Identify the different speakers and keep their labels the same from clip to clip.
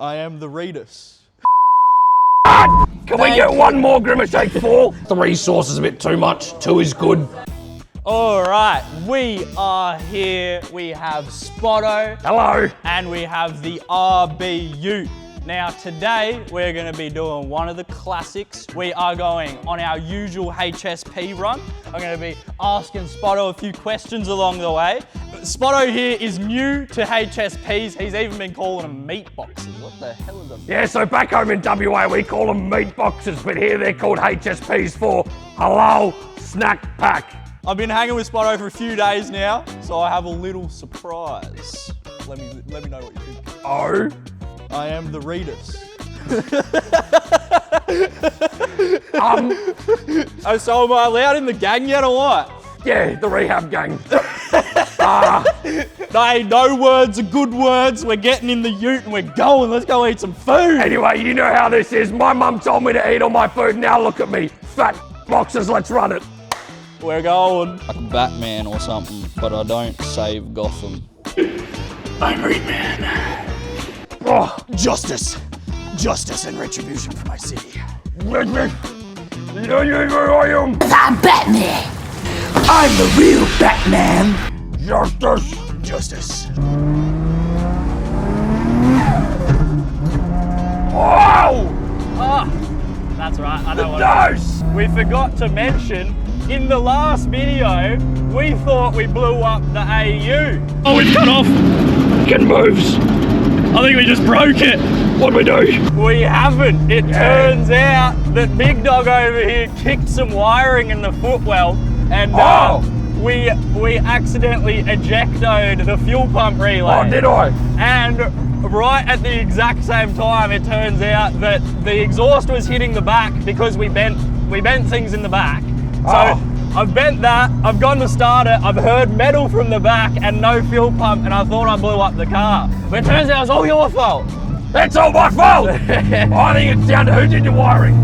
Speaker 1: I am the Reetus.
Speaker 2: Can we get one more Grimace Shake 4? 3 sauces a bit too much, 2 is good.
Speaker 1: All right, we are here. We have SPOTTO.
Speaker 2: Hello.
Speaker 1: And we have the RB20DET. Now today, we're gonna be doing one of the classics. We are going on our usual HSP run. I'm gonna be asking SPOTTO a few questions along the way. SPOTTO here is new to HSPs. He's even been calling them meat boxes. What the hell is a...
Speaker 2: Yeah, so back home in WA, we call them meat boxes, but here they're called HSPs for Halal Snack Pack.
Speaker 1: I've been hanging with SPOTTO for a few days now, so I have a little surprise. Let me know what you think.
Speaker 2: Oh?
Speaker 1: I am the Reetus. Oh, so am I allowed in the gang yet or what?
Speaker 2: Yeah, the rehab gang.
Speaker 1: Hey, no words are good words. We're getting in the ute and we're going. Let's go eat some food.
Speaker 2: Anyway, you know how this is. My mum told me to eat all my food. Now look at me. Fat boxes, let's run it.
Speaker 1: We're going. Like Batman or something, but I don't save Gotham.
Speaker 2: I'm Reet Man. Oh, justice and retribution for my city. I'm
Speaker 3: Batman. I'm the real Batman.
Speaker 2: Justice. Oh!
Speaker 1: Ah, that's right. I know what
Speaker 2: it is.
Speaker 1: We forgot to mention in the last video we thought we blew up the AU. Oh, it's cut off.
Speaker 2: It moves.
Speaker 1: I think we just broke it.
Speaker 2: What'd we do?
Speaker 1: We haven't. It turns out that Big Dog over here kicked some wiring in the footwell and we accidentally ejected the fuel pump relay.
Speaker 2: Oh, did I?
Speaker 1: And right at the exact same time, it turns out that the exhaust was hitting the back because we bent things in the back. So I've bent that, I've gone to start it, I've heard metal from the back and no fuel pump, and I thought I blew up the car. But it turns out it was all your fault.
Speaker 2: It's all my fault. I think it's down to who did the wiring.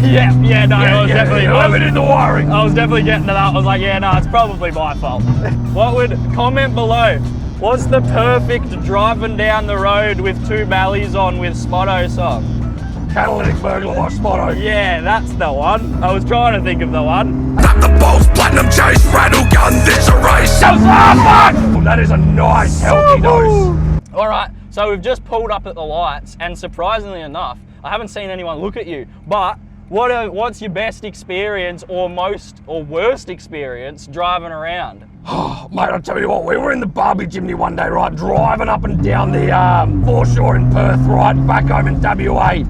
Speaker 1: Yeah, no, I was definitely...
Speaker 2: Whoever did the wiring.
Speaker 1: I was definitely getting to that. I was like, yeah, no, it's probably my fault. Comment below, what's the perfect driving down the road with 2 bellies on with SPOTTO song?
Speaker 2: Catalytic burglar by SPOTTO.
Speaker 1: Yeah, that's the one. I was trying to think of the one.
Speaker 2: Not the balls, platinum chase, rattle gun, this a race. That is a nice, healthy dose.
Speaker 1: All right, so we've just pulled up at the lights, and surprisingly enough, I haven't seen anyone look at you, but what's your best experience or worst experience driving around?
Speaker 2: Oh, mate, I'll tell you what, we were in the Barbie chimney one day, right, driving up and down the foreshore in Perth, right, back home in WA.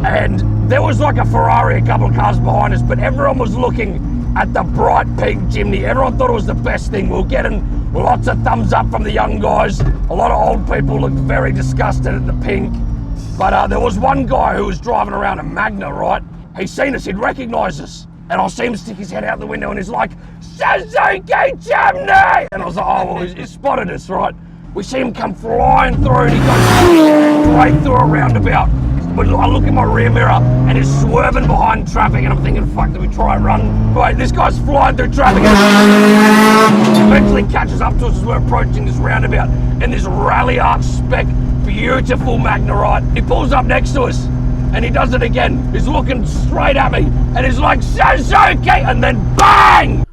Speaker 2: And there was like a Ferrari a couple of cars behind us, but everyone was looking at the bright pink chimney. Everyone thought it was the best thing. We were getting lots of thumbs up from the young guys. A lot of old people looked very disgusted at the pink. But there was one guy who was driving around a Magna, right? He'd seen us, he'd recognised us. And I see him stick his head out the window and he's like, Suzuki chimney! And I was like, oh, well, he spotted us, right? We see him come flying through and he goes straight through a roundabout. I look in my rear mirror and he's swerving behind traffic and I'm thinking, fuck, did we try and run? Wait, this guy's flying through traffic and eventually catches up to us as we're approaching this roundabout in this rally arch spec, beautiful Magna, right? He pulls up next to us and he does it again. He's looking straight at me and he's like, Suzuki! And then bang!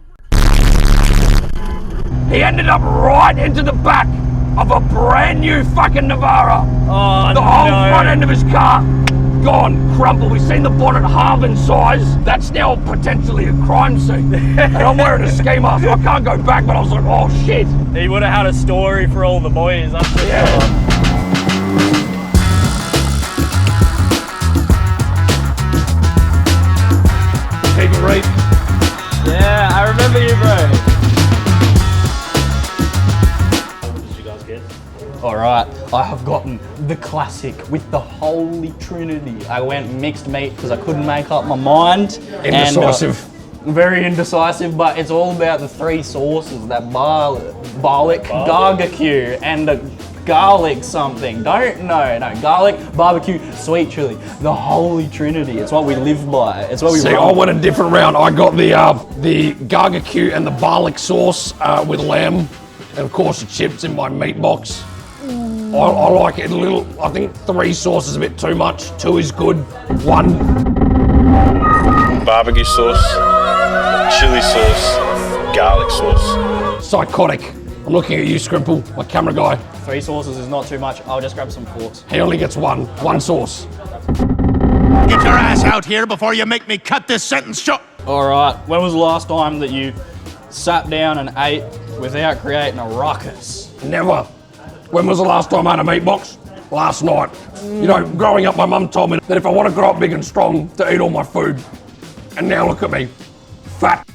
Speaker 2: He ended up right into the back of a brand new fucking Navara.
Speaker 1: Oh,
Speaker 2: the whole front end of his car, gone, crumpled. We've seen the bonnet halve in size. That's now potentially a crime scene. And I'm wearing a ski mask. I can't go back, but I was like, oh shit.
Speaker 1: He would have had a story for all the boys. That's for sure.
Speaker 2: Keep it Reet.
Speaker 1: Yeah, I remember you, bro. Alright, I have gotten the classic with the Holy Trinity. I went mixed meat because I couldn't make up my mind.
Speaker 2: Indecisive.
Speaker 1: And, very indecisive, but it's all about the 3 sauces, that garlic, garlic, and the garlic something. Garlic, barbecue, sweet chili. The Holy Trinity. It's what we live by. It's what we
Speaker 2: See, I went a different round. I got the garlic and the garlic sauce with lamb. And of course the chips in my meat box. I like it a little. I think 3 sauces is a bit too much. 2 is good. 1.
Speaker 4: Barbecue sauce, chili sauce, garlic sauce.
Speaker 2: Psychotic. I'm looking at you, Scrimple, my camera guy.
Speaker 1: 3 sauces is not too much. I'll just grab some forks.
Speaker 2: He only gets 1 sauce.
Speaker 3: Get your ass out here before you make me cut this sentence short.
Speaker 1: All right, when was the last time that you sat down and ate without creating a ruckus?
Speaker 2: Never. When was the last time I had a meat box? Last night. You know, growing up, my mum told me that if I want to grow up big and strong, to eat all my food. And now look at me. Fat.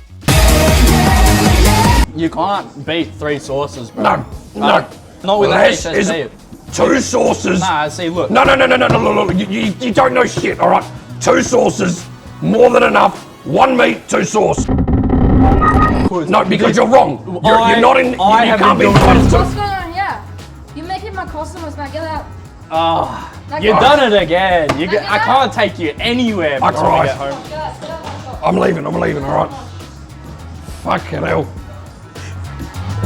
Speaker 1: You can't beat 3 sauces, bro.
Speaker 2: No.
Speaker 1: Not with
Speaker 2: Less
Speaker 1: the
Speaker 2: is
Speaker 1: HSP.
Speaker 2: 2 sauces.
Speaker 1: Nah, see, look.
Speaker 2: No, look. You don't know shit, all right? 2 sauces, more than enough. 1 meat, 2 sauce. No, because you're wrong. You're not in. You can't be entitled to.
Speaker 5: What's going on here? You're making my customers not get out.
Speaker 1: Oh, you've done it again. I can't take you anywhere
Speaker 2: That's
Speaker 1: before
Speaker 2: right.
Speaker 1: I get home.
Speaker 2: I'm leaving, all right? Fucking hell.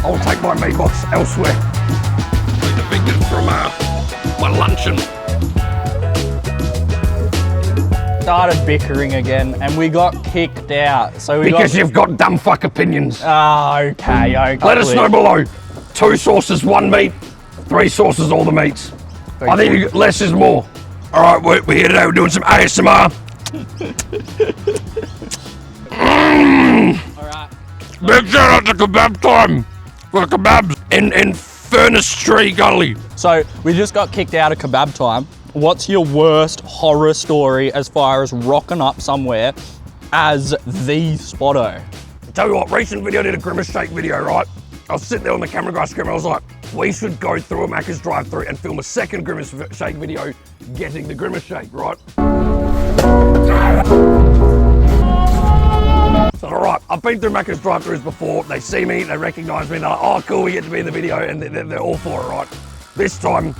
Speaker 2: I'll take my meat box elsewhere. Need the bacon from my luncheon.
Speaker 1: Started bickering again, and we got kicked out. So
Speaker 2: Because you've got dumb fuck opinions.
Speaker 1: Okay.
Speaker 2: Let us know below. 2 sauces, 1 meat, 3 sauces, all the meats. I think less is more. All right, we're here today. We're doing some ASMR.
Speaker 1: All right.
Speaker 2: Big shout out to Kebab time for kebabs in Furnace Tree Gully.
Speaker 1: So we just got kicked out of kebab time. What's your worst horror story as far as rocking up somewhere as the Spotto?
Speaker 2: Tell you what, recent video did a Grimace Shake video, right? I was sitting there on the camera guy screaming, I was like, we should go through a Macca's drive-thru and film a second Grimace Shake video getting the Grimace Shake, right? So, all right, I've been through Macca's drive-thrus before. They see me, they recognize me, they're like, oh, cool, we get to be in the video, and they're all for it, right? This time,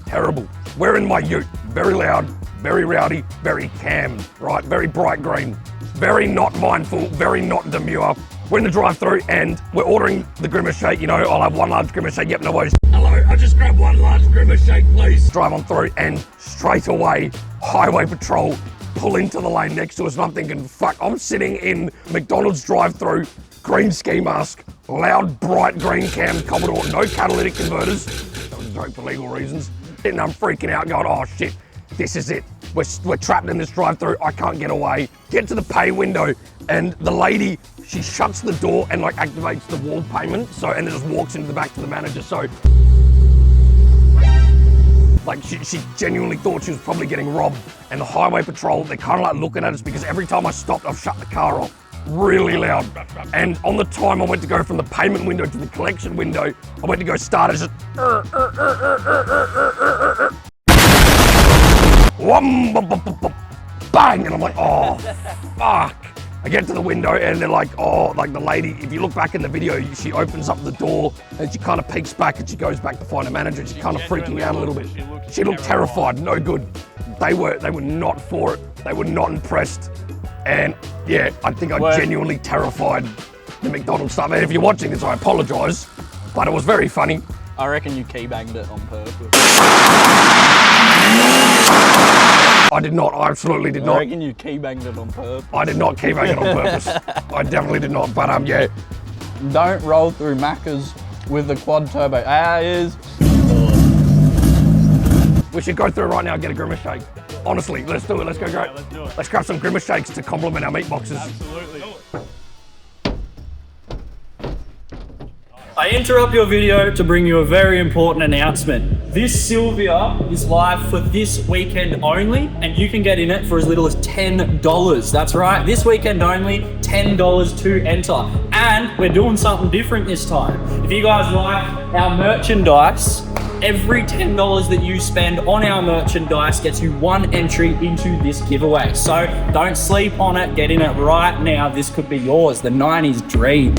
Speaker 2: terrible. We're in my ute, very loud, very rowdy, very cam, right? Very bright green, very not mindful, very not demure. We're in the drive-thru and we're ordering the Grimace Shake. You know, I'll have 1 large Grimace Shake. Yep, no worries. Hello, I just grabbed 1 large Grimace Shake, please. Drive on through and straight away, highway patrol pull into the lane next to us, and I'm thinking, fuck, I'm sitting in McDonald's drive-thru, green ski mask, loud, bright green cam Commodore, no catalytic converters. That was a joke for legal reasons. And I'm freaking out going, oh shit, this is it. We're trapped in this drive-thru, I can't get away. Get to the pay window, and the lady, she shuts the door and like activates the wall payment, so, and then just walks into the back to the manager, so. Like she genuinely thought she was probably getting robbed. And the highway patrol, they're kind of like looking at us because every time I stopped, I've shut the car off really loud. And on the time I went to go from the payment window to the collection window, I went to go start it, just bang, and I'm like, oh, fuck. I get to the window and they're like, oh, like the lady, if you look back in the video, she opens up the door and she kind of peeks back and she goes back to find a manager and she's kind of freaking out a little bit. She looked terrified, no good. They were not for it. They were not impressed. And yeah, I think I genuinely terrified the McDonald's staff. And if you're watching this, I apologize, but it was very funny.
Speaker 1: I reckon you key banged it on purpose.
Speaker 2: I did not, I absolutely did not.
Speaker 1: I reckon you key banged it on purpose.
Speaker 2: I did not key bang it on purpose. I definitely did not, but yeah.
Speaker 1: Don't roll through Macca's with the quad turbo. Is.
Speaker 2: We should go through right now and get a Grimace Shake. Honestly, let's do it, let's go grab.
Speaker 4: Let's do it.
Speaker 2: Let's grab some Grimace Shakes to complement our meat boxes.
Speaker 4: Absolutely.
Speaker 1: I interrupt your video to bring you a very important announcement. This Sylvia is live for this weekend only, and you can get in it for as little as $10. That's right, this weekend only, $10 to enter. And we're doing something different this time. If you guys like our merchandise, every $10 that you spend on our merchandise gets you 1 entry into this giveaway. So don't sleep on it, get in it right now. This could be yours, the 90s dream.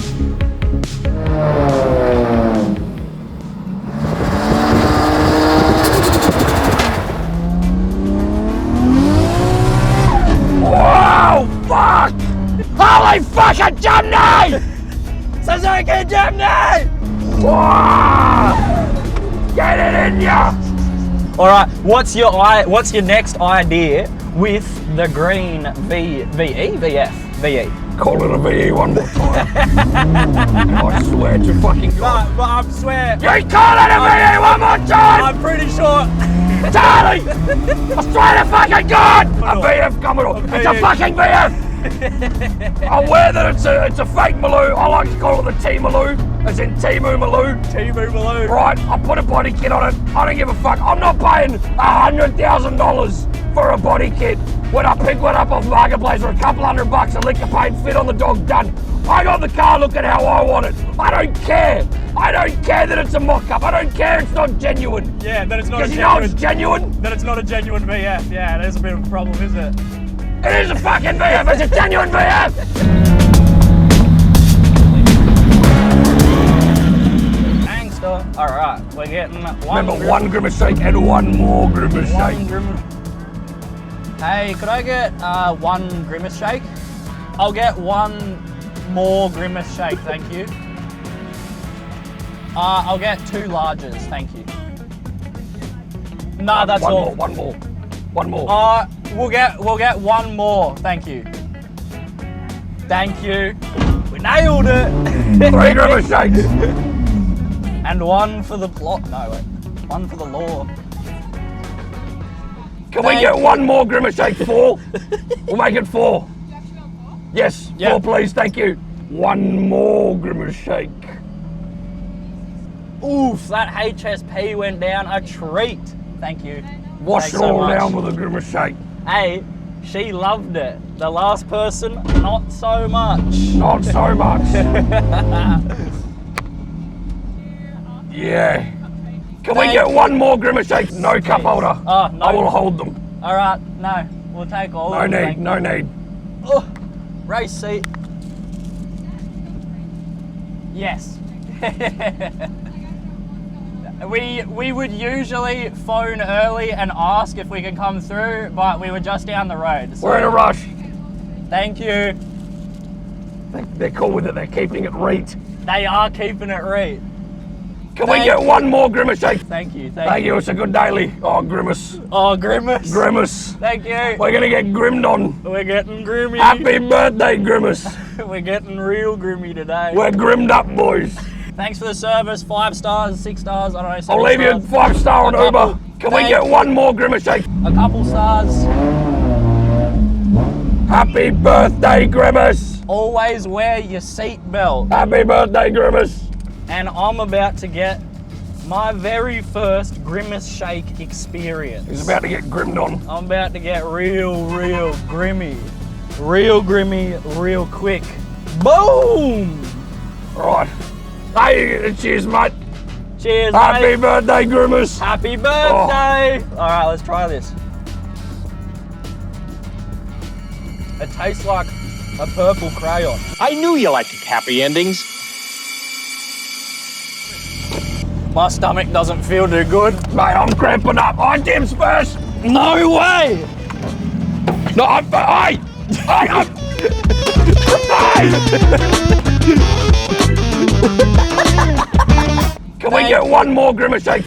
Speaker 2: Whoa, fuck! Holy fucking chimney! Suzuki chimney! Whoa! Get it in ya!
Speaker 1: All right, what's your next idea with the green VE?
Speaker 2: Call it a VE one more time. I swear to fucking God.
Speaker 1: But I swear,
Speaker 2: You call it a VE one more time!
Speaker 1: I'm pretty sure.
Speaker 2: Charlie! I swear to fucking God! A VF Commodore. It's a fucking VF! I'm aware that it's a fake Maloo. I like to call it the T Maloo, as in Timu Maloo.
Speaker 1: Timu Maloo.
Speaker 2: Right, I put a body kit on it. I don't give a fuck. I'm not paying $100,000 for a body kit when I pick one up off Marketplace for a couple $100, a liquor paint, fit on the dog, done. I got the car looking how I want it. I don't care. I don't care that it's a mock-up. I don't care it's not genuine.
Speaker 1: Yeah, that it's not a
Speaker 2: Because you
Speaker 1: genuine.
Speaker 2: know it's genuine?
Speaker 1: That it's not a genuine VF. Yeah, it is a bit of a problem, isn't it?
Speaker 2: It is a fucking VF. It's a genuine VF.
Speaker 1: Gangster. All right, we're getting
Speaker 2: Remember, one Grimace Shake and one more Grimace Shake.
Speaker 1: Hey, could I get one Grimace Shake? I'll get one more Grimace Shake, thank you. I'll get 2 larges, thank you. Nah, that's all.
Speaker 2: One more.
Speaker 1: We'll get one more, thank you. Thank you. We nailed it.
Speaker 2: 3 Grimace Shakes.
Speaker 1: And one for the plot. No, wait. One for the law.
Speaker 2: Can we get one more Grimace Shake? 4? We'll make it 4. Yes, 4 please, thank you. One more Grimace Shake.
Speaker 1: Oof, that HSP went down a treat. Thank you.
Speaker 2: Wash it all down with a Grimace Shake.
Speaker 1: Hey, she loved it. The last person, not so much.
Speaker 2: Not so much. Yeah. Can we get one more Grimace Shake? No cup holder.
Speaker 1: Oh, no.
Speaker 2: I will hold them.
Speaker 1: All right, no, we'll take all of them.
Speaker 2: No need.
Speaker 1: Oh, race seat. Yes. We would usually phone early and ask if we can come through, but we were just down the road. So
Speaker 2: We're in a rush.
Speaker 1: thank you.
Speaker 2: They're cool with it. They're keeping it Reet.
Speaker 1: They are keeping it Reet.
Speaker 2: Can we get one more Grimace Shake?
Speaker 1: Thank you.
Speaker 2: Thank you. It's a good daily. Oh, Grimace.
Speaker 1: Oh, Grimace.
Speaker 2: Grimace.
Speaker 1: Thank you.
Speaker 2: We're gonna get grimmed on.
Speaker 1: We're getting grimmy.
Speaker 2: Happy birthday, Grimace.
Speaker 1: We're getting real grimmy today.
Speaker 2: We're grimmed up, boys.
Speaker 1: Thanks for the service. 5 stars, 6 stars. I don't know. 7
Speaker 2: I'll leave you
Speaker 1: stars.
Speaker 2: 5-star on
Speaker 1: A couple.
Speaker 2: Uber. Can we get one more Grimace Shake?
Speaker 1: A couple stars.
Speaker 2: Happy birthday, Grimace.
Speaker 1: Always wear your seatbelt.
Speaker 2: Happy birthday, Grimace.
Speaker 1: And I'm about to get my very first Grimace Shake experience.
Speaker 2: He's about to get grimmed on.
Speaker 1: I'm about to get real grimmy. Real grimmy, real quick. Boom!
Speaker 2: Right. Hey, cheers, mate.
Speaker 1: Cheers,
Speaker 2: Happy
Speaker 1: mate.
Speaker 2: birthday, Grimace.
Speaker 1: Happy birthday! All right, let's try this. It tastes like a purple crayon.
Speaker 6: I knew you liked happy endings.
Speaker 1: My stomach doesn't feel too good.
Speaker 2: Mate, I'm cramping up. I dims first.
Speaker 1: No way!
Speaker 2: No, hey! Can we get one more Grimace Shake?